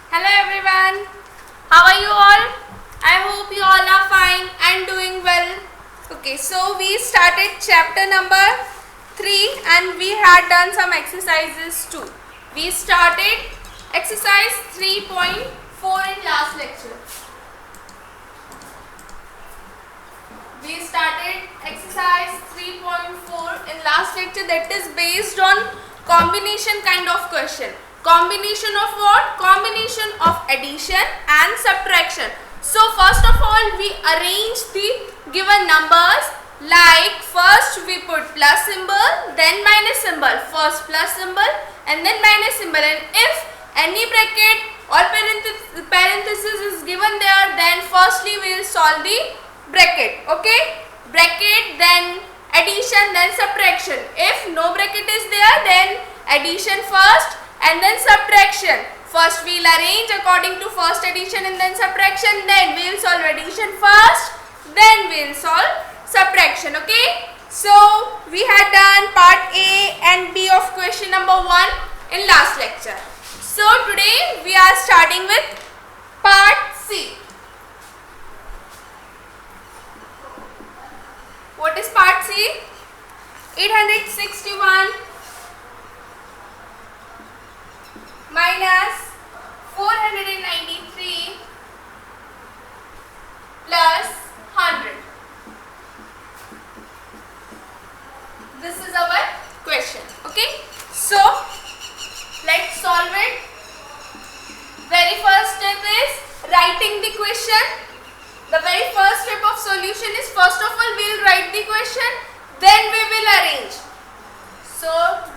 Hello everyone. How are you all? I hope you all are fine and doing well. Okay, so we started chapter number 3 and we had done some exercises too. We started exercise 3.4 in last lecture. We started exercise 3.4 in last lecture, that is based on combination kind of question. Combination of what? Combination of addition and subtraction. So first of all we arrange the given numbers, like first we put plus symbol, then minus symbol, first plus symbol and then minus symbol, and if any bracket or parenthesis is given there, then firstly we will solve the bracket. Okay, bracket, then addition, then subtraction. If no bracket is there, then addition first and then subtraction. First we will arrange according to first addition and then subtraction, then we will solve addition first, then we will solve subtraction. Okay, so we had done part A and B of question number 1 in last lecture. So today we are starting with part C. What is part C? 861 minus 493 plus 100. This is our question. Okay, so let's solve it. Very first step is writing the question. The very first step of solution is, first of all we will write the question, then we will arrange. So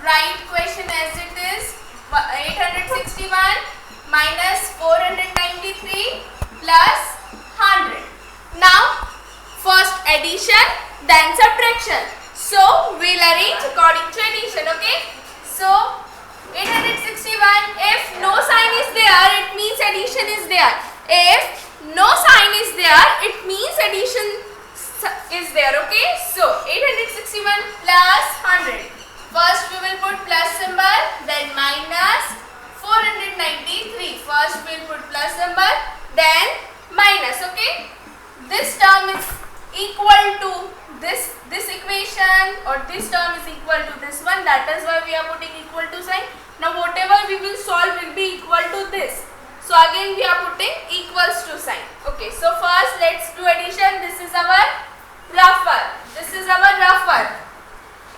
write question as it is, 861 minus 493 plus 100. Now first addition, then subtraction. So we will arrange according to addition. Okay, so 861, if no sign is there, it means addition is there. If no sign is there, it means addition is there. Okay, so 861 plus 100. First we will put plus symbol, then minus 493. First we will put plus symbol, then minus. Okay, this term is equal to this equation, or this term is equal to this one. That is why we are putting equal to sign. Now whatever we will solve will be equal to this. So again we are putting equals to sign. Okay, so first let's do addition. This is our rougher. This is our rougher.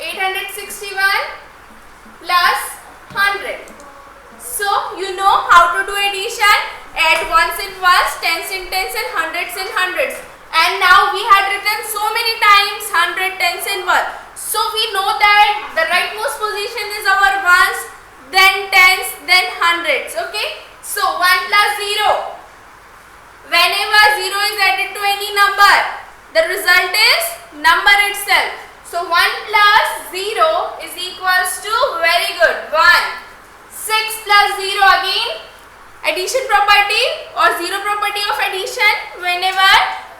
861 plus 100. So you know how to do addition. Add ones in ones, tens in tens, and hundreds in hundreds. And now we had written so many times 100, tens, and 1. So we know that the rightmost position is our ones, then tens, then hundreds. Okay, so 1 plus 0. Whenever 0 is added to any number, the result is number itself. So 1 plus 0 is equals to, very good, 1. 6 plus 0, again addition property or 0 property of addition. Whenever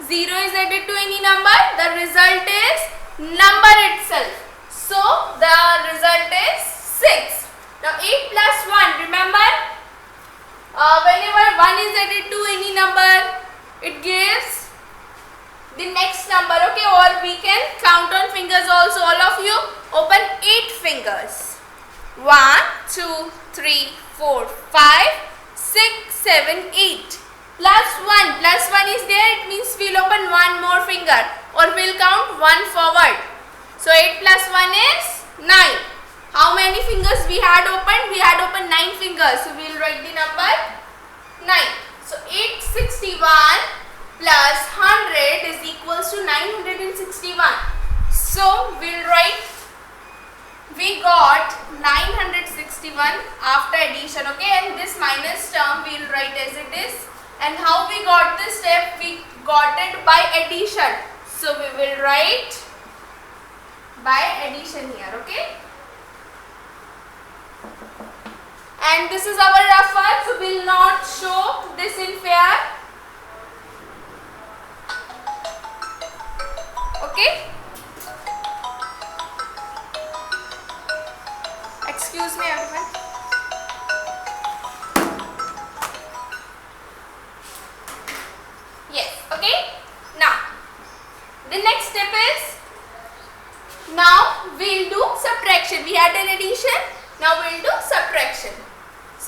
0 is added to any number, the result is number itself. So the result is 6. Now 8 plus 1, remember, whenever 1 is added to any number, it gives the next number. Okay, or we can count on fingers also. All of you open 8 fingers. 1, 2, 3, 4, 5, 6, 7, 8. Plus 1. Plus 1 is there, it means we will open one more finger, or we will count 1 forward. So 8 plus 1 is 9. How many fingers we had opened? We had opened 9 fingers. So we will write the number 9. So 861 plus 100 is equals to 961. So we will write, we got 961 after addition. Okay, and this minus term we will write as it is. And how we got this step? We got it by addition. So we will write by addition here. Okay, and this is our rough one, so we will not show this in fair. Okay, excuse me everyone.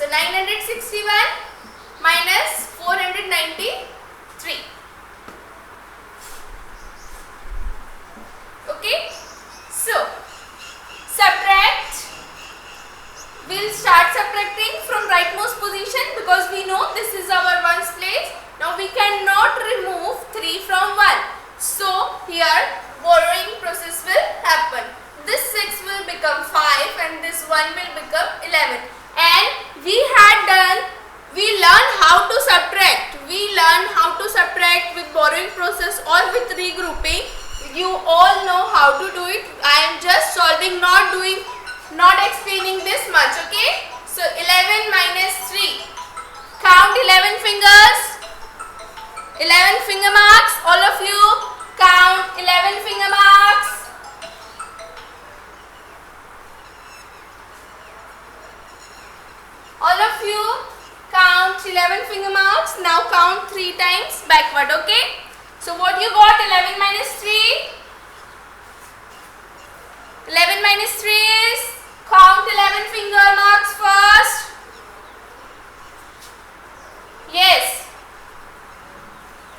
So 961 minus 493. Okay. So subtract. We'll start subtracting from rightmost position because we know this is our ones place. Now we cannot remove 3 from 1. So here borrowing process will happen. This 6 will become 5 and this 1 will become 11. And we learned how to subtract. We learned how to subtract with borrowing process or with regrouping. You all know how to do it. I am just solving, not explaining this much, okay? So 11 minus 3. Count 11 fingers. 11 finger marks. All of you count 11 finger marks. All of you count 11 finger marks. Now count 3 times backward, okay? So what you got? 11 minus 3. 11 minus 3 is, count 11 finger marks first. Yes.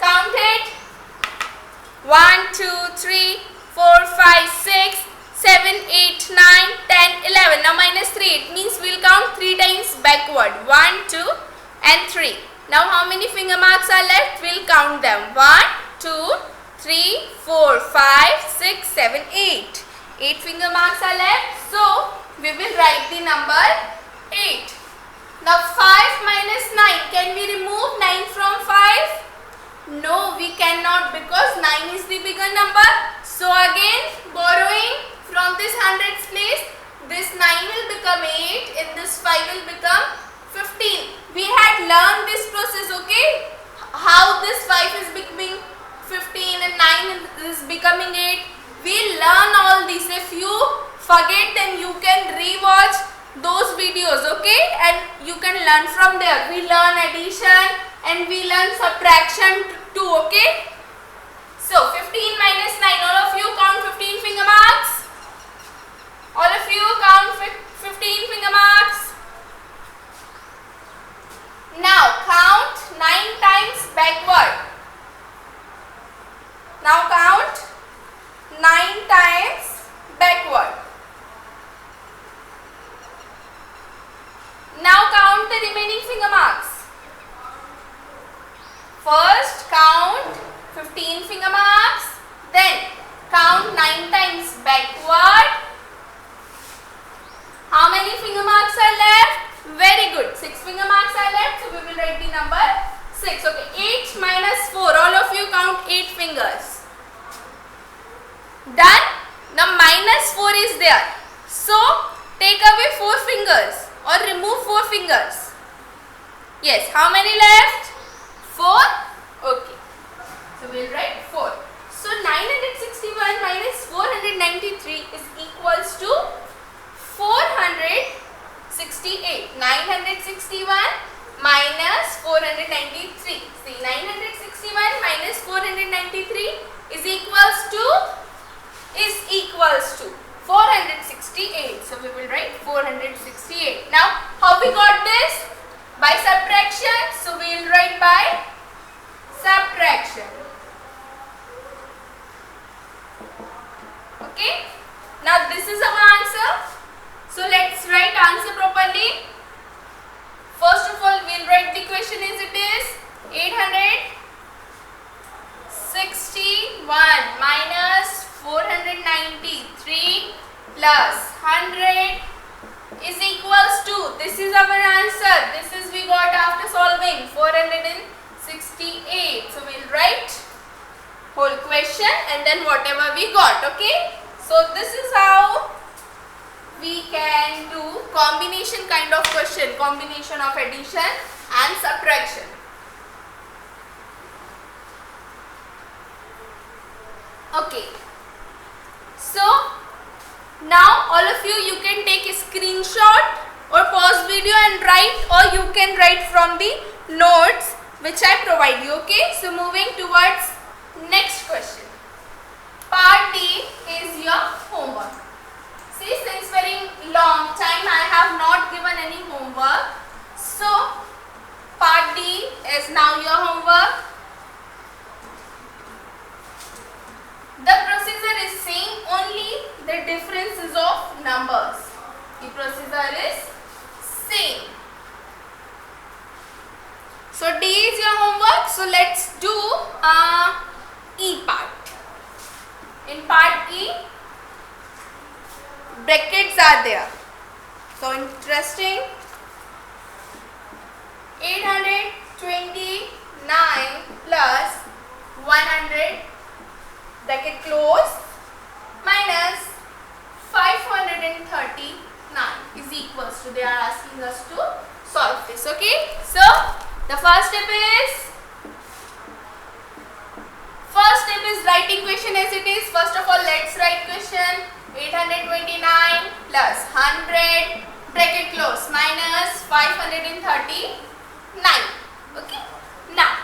Count it. 1, 2, 3, 4, 5, 6, 7, 8, 9, 10, 11. Now minus 3. It means we'll count 3 times backward. 1, 2 and 3. Now how many finger marks are left? We'll count them. 1, 2, 3, 4, 5, 6, 7, 8. 8 finger marks are left. So we will write the number 8. Now 5 minus 9. Can we remove 9 from 5? No, we cannot because 9 is the bigger number. So again borrowing from this hundreds place, this 9 will become 8 and this 5 will become 15. We had learned this process, okay? How this 5 is becoming 15 and 9 is becoming 8. We learn all this. If you forget, then you can rewatch those videos, okay? And you can learn from there. We learn addition and we learn subtraction too, okay? So 15 minus 9. All of you count 15 finger marks. All of you count 15 finger marks. Now count 9 times backward. Now count 9 times backward. Now count the remaining finger marks. First count 15 finger marks, then count 9 times backward. How many finger marks are left? Very good. 6 finger marks are left, so we will write the number 6. Okay, 8 minus 4. All of you count 8 fingers. Done. Now minus 4 is there. So take away 4 fingers or remove 4 fingers. Yes. How many left? 4. Okay. So we will write 4. So 961 minus 493 is equals to 468. 961 minus 493. See, 961 minus 493 is equals to 468. So we will write 468. Now how we got this? By subtraction. So we will write by subtraction. Okay. Now this is our answer. So let's write answer properly. First of all, we'll write the question as it is. 861 minus 493 plus 100 is equals to, this is our answer. This is we got after solving 468. So we'll write whole question and then whatever we got. Okay. So this is how we can do combination kind of question, combination of addition and subtraction. Okay. So now all of you can take a screenshot or pause video and write, or you can write from the notes which I provide you. Okay. So moving towards next question. Part D is your homework. See, since very long time I have not given any homework. So D is your homework. So let's do E part. In part E, brackets are there. So interesting. 829 plus 100 bracket close minus 539 is equals to, they are asking us to solve this. Okay, so the first step is writing question as it is. First of all, let's write question. 829 plus 100 bracket close minus 539. Okay, now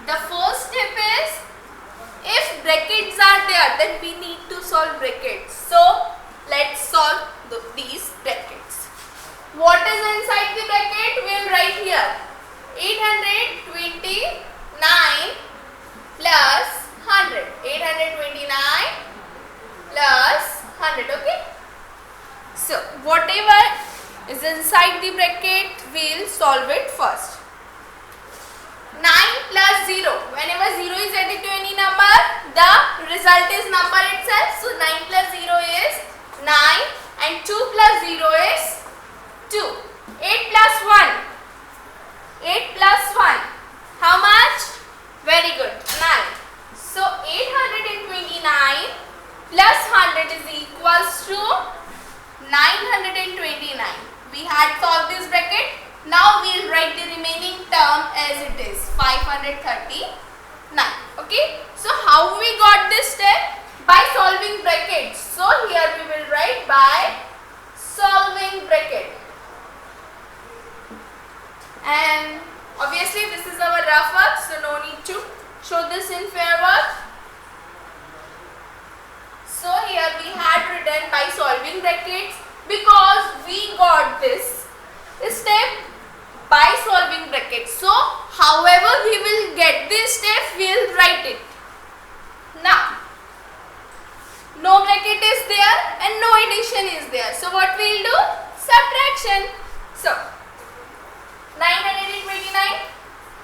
the first step is, if brackets are there, then we need to solve brackets. So let's solve these brackets. What is inside the bracket? We will write here 829 plus 100. 829 plus 100. Okay. So whatever is inside the bracket, we will solve it first. 9 plus 0. Whenever 0 is added to any number, the result is number itself. So 9 plus 0 is 9 and 2 plus 0 is 2. 8 plus 1. 8 plus 1. How much? Very good. 9. So 829 plus 100 is equals to 929. We had solved this bracket. Now we will write the remaining term as it is, 539. Okay. So how we got this step? By solving brackets. So here we will write by solving bracket. And obviously this is our rough work, so no need to show this in fair work. So here we had written by solving brackets because we got this step by solving brackets. So however we will get this step, we will write it. Now no bracket is there and no addition is there. So what we will do? Subtraction. So 929,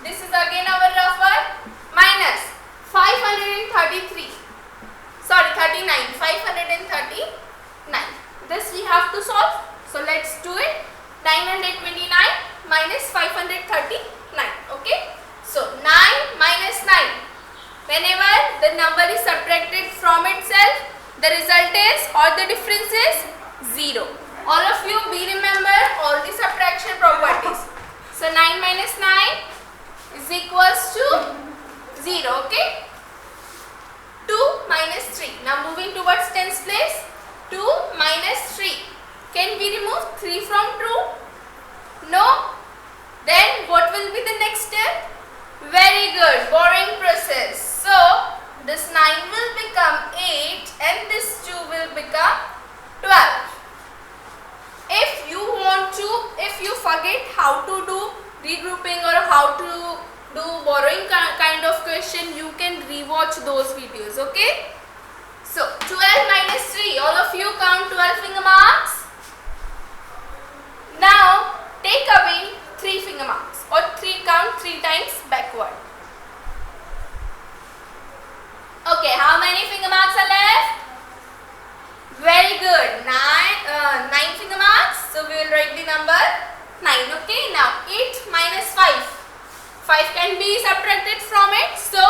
this is again our rough work, minus 539. 539. This we have to solve. So let's do it. 929 minus 539. Okay. So 9 minus 9. Whenever the number is subtracted from itself, the result is, or the difference is 0. All of you be remember all the subtraction properties. So 9 minus 9 is equals to 0. Okay. 2 minus 3. Now moving towards tens place. 2 minus 3. Can we remove 3 from 2? No. Then what will be the next step? Very good. Borrowing process. So this 9 will become 8 and this 2 will become 12. If you forget how to do regrouping or how to do borrowing kind of question, you can rewatch those videos. Okay. So 12 minus 3. All of you count 12 finger marks. Now take away 3 finger marks, or count 3 times backward. Okay, how many finger marks are left? Very good. 9 finger marks. So we will write the number 9. Okay. Now 8 minus 5. 5 can be subtracted from it. So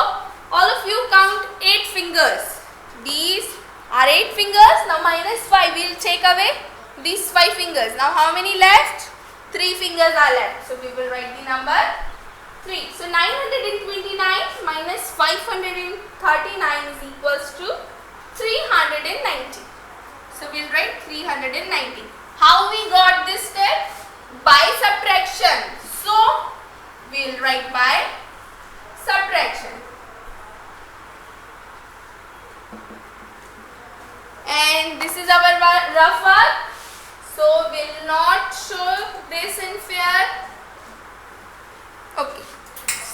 all of you count 8 fingers. These are 8 fingers. Now minus 5. We will take away these 5 fingers. Now how many left? 3 fingers are left. So we will write the number 3. So 929 minus 539 is equals to 390. So we will write 390. How we got this step? By subtraction. So we will write by subtraction. And this is our rough work. So we will not show this in fair. Okay.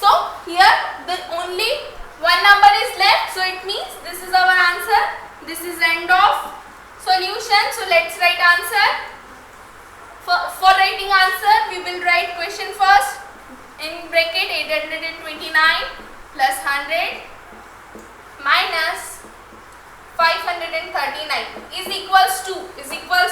So here the only one number is left. So it means this is our answer. This is end of solution. So let's write answer. For writing answer, we will write question first. in bracket 829 plus 100 minus 539 is equals to 390.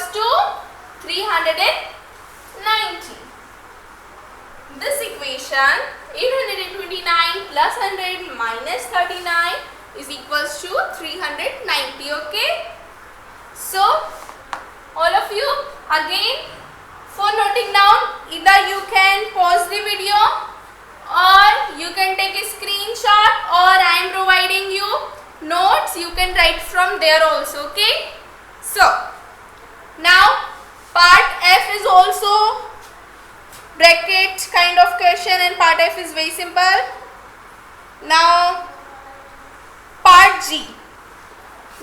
This equation 829 plus 100 minus 39 is equals to 390. Okay. So all of you again, for noting down, either you can pause the video or you can take a screenshot, or I am providing you notes, you can write from there also. Okay. So now part F is also bracket kind of question, and part F is very simple. Now part G,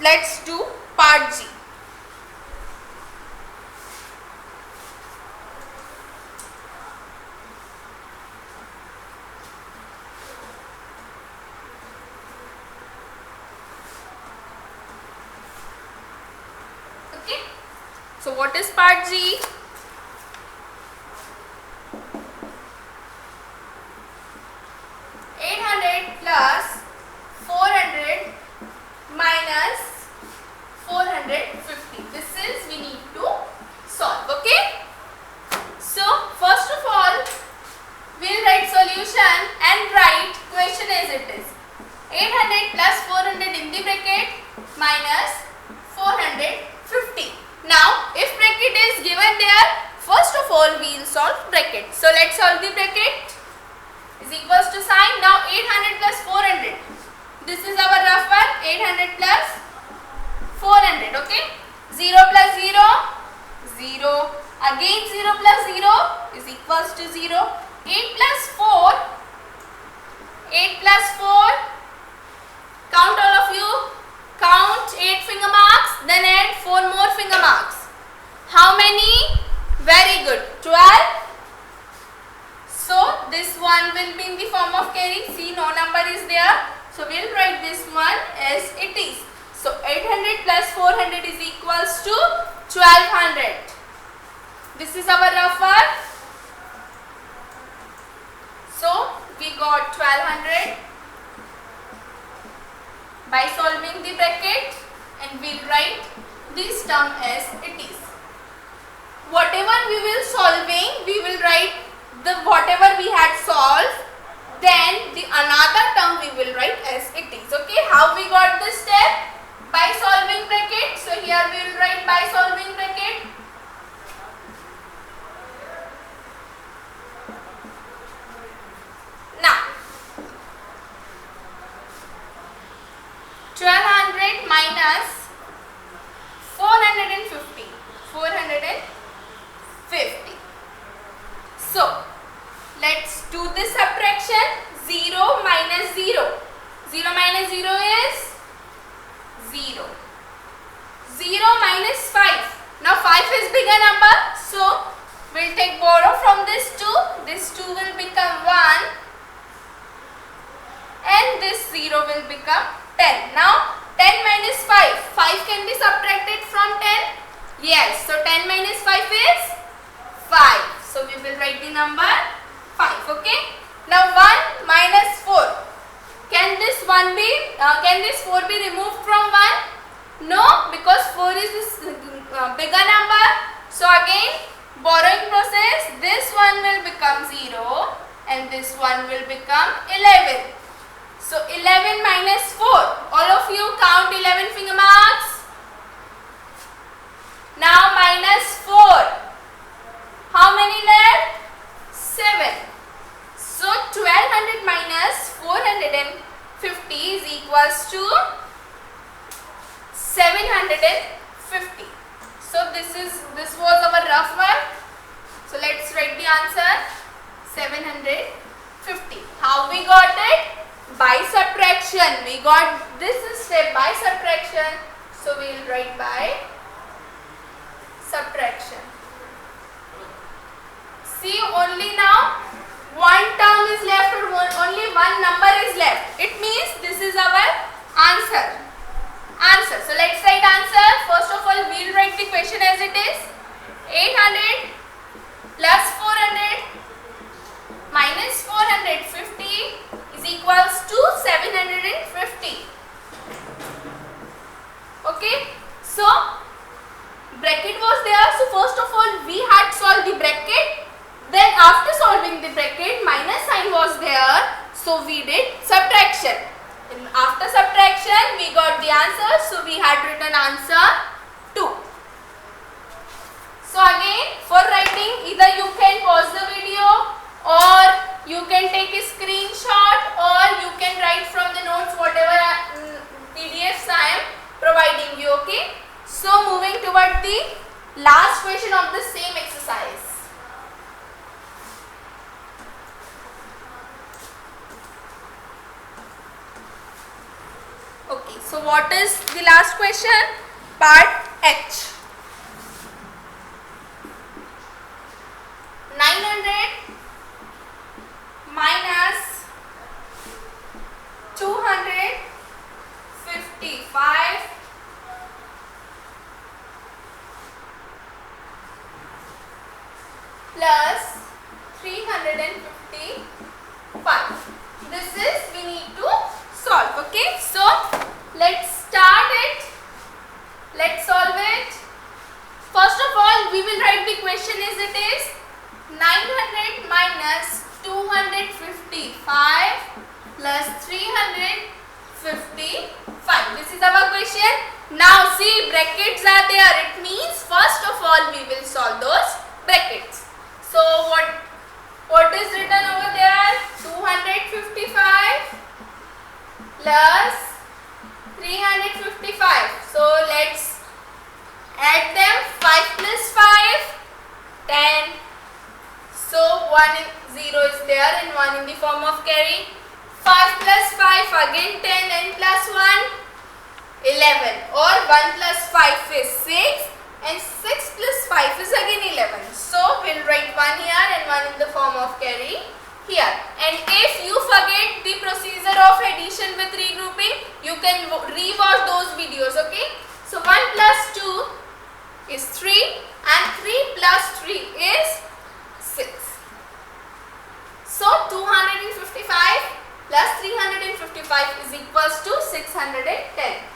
let's do part G. Okay, so what is part G? 800 plus 400 minus 450. This is we need to solve. Okay. So first of all, we'll write solution and write question as it is. 800 plus 400 in the bracket minus 450. Now if bracket is given there, first of all we will solve bracket. So let's solve the bracket. Is equals to sign. Now 800 plus 400. This is our rough one. 800 plus 400. Okay. 0 plus 0. 0. Again 0 plus 0 is equals to 0. 8 plus 4. 8 plus 4. Count all of you. Count 8 finger marks. Then add 4 more finger marks. How many? Very good. 12. So this one will be in the form of carry. See, no number is there. So we will write this one as it is. So 800 plus 400 is equals to 1200. This is our rough one. So we got 1200 by solving the bracket, and we will write this term as it is. Whatever we will solving, we will write the whatever we had solved, then the another term we will write as it is. Okay, how we got this step? By solving bracket. So here we will write by solving bracket. Now 1200 minus 450. 450. So let's do this subtraction. 0 minus 0. 0 minus 0 is 0. 0 minus 5. Now 5 is bigger number. So we'll take borrow from this 2. This 2 will become 1. And this 0 will become 10. Now 10 minus 5. 5 can be subtracted from 10. Yes. So 10 minus 5 is 5. So we will write the number 5. Okay. Now 1 minus 4. Can this 4 be removed from 1? No, because 4 is this bigger number. So again borrowing process. This one will become 0 and this one will become 11. So 11 minus 4. All of you count 11 finger marks. Now minus 4. How many left? 7. So 1200 minus 450 is equals to 750. So this was our rough one. So let's write the answer. 750. How we got it? By subtraction. We got this step by subtraction. So we will write by subtraction. See, only now one term is left, or only one number is left. It means this is our answer. So let's write answer. First of all, we will write the question as it is. 800 plus 400 minus 400 So we did subtraction. And after subtraction, we got the answer. So we had written answer 2. So again, for writing, either you can pause the video, or you can take a screenshot, or you can write from the notes whatever PDFs I am providing you. Okay. So moving toward the last question of the same exercise. Okay, so what is the last question? Part H. 900 minus 255 plus 355. This is we need to solve. Okay, so let's start it. Let's solve it. First of all, we will write the question as it is. 900 minus 255 plus 355. This is our question. Now see, brackets are there. It means first of all we will solve those brackets. So what is written over there? 255 plus 355. So let's add them. 5 plus 5, 10. So 1 0 is there and 1 in the form of carry. 5 plus 5 again 10 and plus 1 11, or 1 plus 5 is 6 and 6 plus 5 is again 11. So we'll write 1 here and 1 in the form of carry here. And if you forget the procedure of addition with regrouping, you can rewatch those videos. Okay. So 1 plus 2 is 3 and 3 plus 3 is 6. So 255 plus 355 is equals to 610.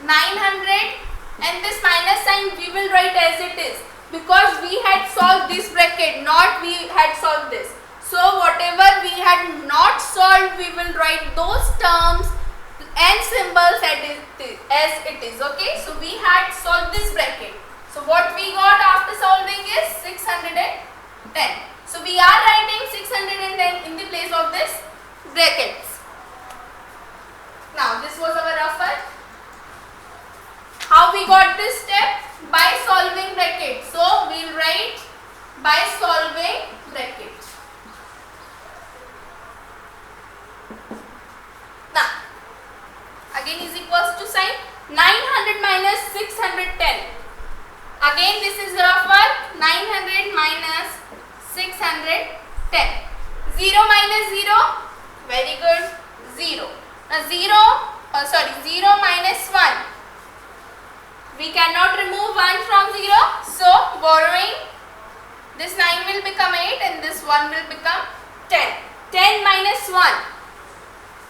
900, and this minus sign we will write as it is, because we had solved this bracket, not we had solved this. So whatever we had not solved, we will write those terms and symbols as it is. Okay, so we had solved this bracket. So what we got after solving is 610. So we are writing 610 in the place of this brackets. Now this was our rough work. How we got this step? By solving bracket. So we will write by solving bracket. Now again is equals to sign. 900 minus 610. Again this is rough work. 900 minus 610. 0 minus 0. Very good. 0. Now 0 minus 1. We cannot remove 1 from 0. So borrowing, this 9 will become 8 and this 1 will become 10. 10 minus 1.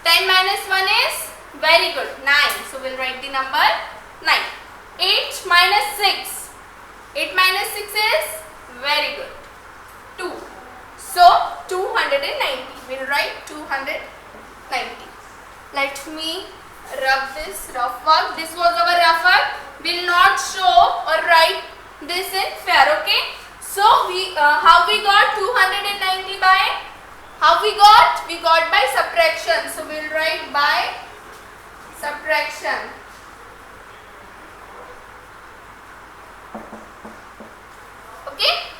10 minus 1 is, very good, 9. So we'll write the number 9. 8 minus 6. 8 minus 6 is, very good, 2. So 290. We'll write 290. Let me rub this rough work. This was our rough work. Will not show or write this in fair. Okay. So we how we got 290 by? How we got? We got by subtraction. So we'll write by subtraction. Okay.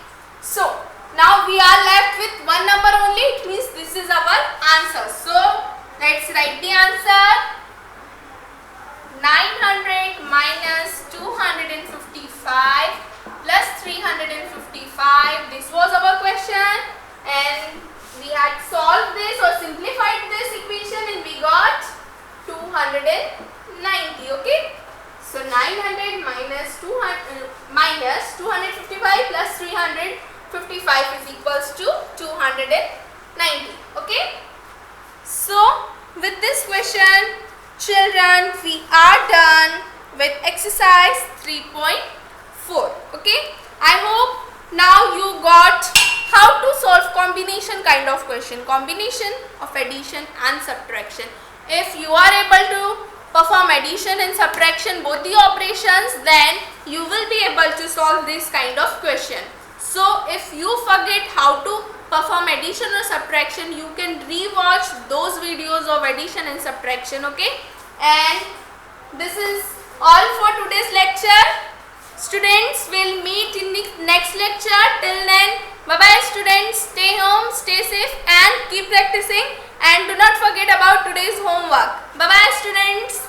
So now we are left with one number only. It means this is our answer. So let's write the answer. 900 minus 255 plus 355. This was our question, and we had solved this or simplified this equation and we got 290. Okay. So 900 minus 255 plus 355 is equals to 290. Okay. So with this question, children, we are done with exercise 3.4. Okay. I hope now you got how to solve combination kind of question. question, combination of addition and subtraction. If you are able to perform addition and subtraction, both the operations, then you will be able to solve this kind of question. So if you forget how to perform addition or subtraction, you can rewatch those videos of addition and subtraction, okay? And this is all for today's lecture. Students, will meet in the next lecture. Till then, bye bye students. Stay home, stay safe and keep practicing, and do not forget about today's homework. Bye bye students.